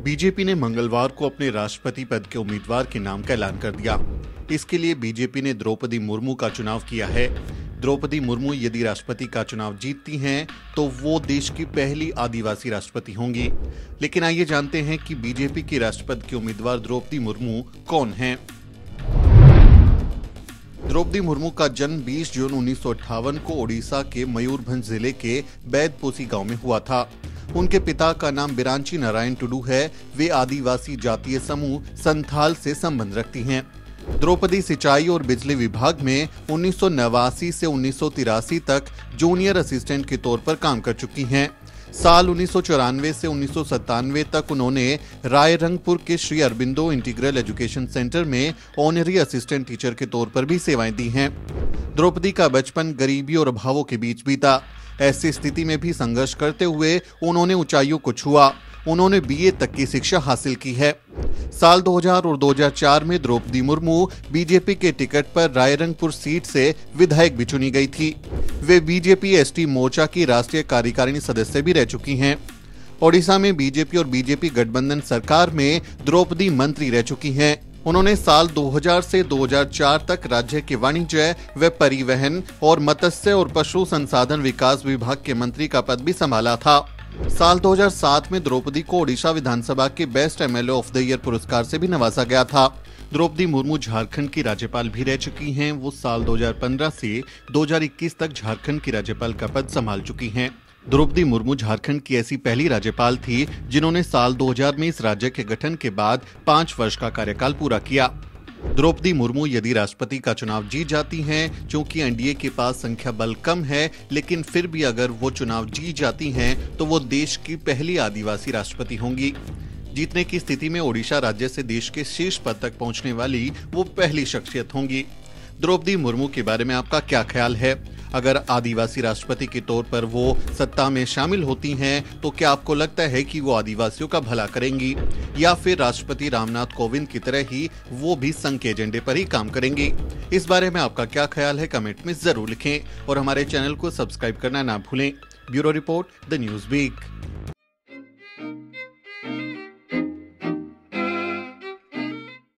BJP ने मंगलवार को अपने राष्ट्रपति पद के उम्मीदवार के नाम का ऐलान कर दिया। इसके लिए बीजेपी ने द्रौपदी मुर्मू का चुनाव किया है। द्रौपदी मुर्मू यदि राष्ट्रपति का चुनाव जीतती हैं, तो वो देश की पहली आदिवासी राष्ट्रपति होंगी। लेकिन आइए जानते हैं कि बीजेपी की राष्ट्रपति की उम्मीदवार द्रौपदी मुर्मू कौन हैं। द्रौपदी मुर्मू का जन्म 20 जून 1958 को ओडिशा के मयूरभंज जिले के बैदपोसी गांव में हुआ था। उनके पिता का नाम बिरांची नारायण टुडू है। वे आदिवासी जातीय समूह संथाल से संबंध रखती हैं। द्रौपदी सिंचाई और बिजली विभाग में 1989 से 1983 तक जूनियर असिस्टेंट के तौर पर काम कर चुकी हैं। साल 1994 से 1997 तक उन्होंने रायरंगपुर के Shri Aurobindo integral education centre में ऑनरी असिस्टेंट टीचर के तौर पर भी सेवाएं दी हैं। द्रौपदी का बचपन गरीबी और अभावों के बीच बीता। ऐसी स्थिति में भी संघर्ष करते हुए उन्होंने ऊंचाइयों को छुआ। उन्होंने बीए तक की शिक्षा हासिल की है। साल 2000 और 2004 में द्रौपदी मुर्मू बीजेपी के टिकट पर रायरंगपुर सीट से विधायक भी चुनी गई थी। वे बीजेपी एसटी मोर्चा की राष्ट्रीय कार्यकारिणी सदस्य भी रह चुकी हैं। ओडिशा में बीजेपी और बीजेपी गठबंधन सरकार में द्रौपदी मंत्री रह चुकी हैं। उन्होंने साल 2000 से 2004 तक राज्य के वाणिज्य व परिवहन और मत्स्य और पशु संसाधन विकास विभाग के मंत्री का पद भी संभाला था। साल 2007 में द्रौपदी को ओडिशा विधानसभा के best MLA of the year पुरस्कार से भी नवाजा गया था। द्रौपदी मुर्मू झारखंड की राज्यपाल भी रह चुकी हैं। वो साल 2015 से 2021 तक झारखंड की राज्यपाल का पद संभाल चुकी हैं। द्रौपदी मुर्मू झारखंड की ऐसी पहली राज्यपाल थी जिन्होंने साल 2000 में इस राज्य के गठन के बाद 5 वर्ष का कार्यकाल पूरा किया। द्रौपदी मुर्मू यदि राष्ट्रपति का चुनाव जीत जाती हैं, क्योंकि एनडीए के पास संख्या बल कम है, लेकिन फिर भी अगर वो चुनाव जीत जाती हैं, तो वो देश की पहली आदिवासी राष्ट्रपति होंगी। जीतने की स्थिति में ओडिशा राज्य से देश के शीर्ष पद तक पहुंचने वाली वो पहली शख्सियत होंगी। द्रौपदी मुर्मू के बारे में आपका क्या ख्याल है? अगर आदिवासी राष्ट्रपति के तौर पर वो सत्ता में शामिल होती हैं, तो क्या आपको लगता है कि वो आदिवासियों का भला करेंगी, या फिर राष्ट्रपति रामनाथ कोविंद की तरह ही वो भी संघ के एजेंडे पर ही काम करेंगी? इस बारे में आपका क्या ख्याल है, कमेंट में जरूर लिखें और हमारे चैनल को सब्सक्राइब करना ना भूलें। Bureau report, the news week.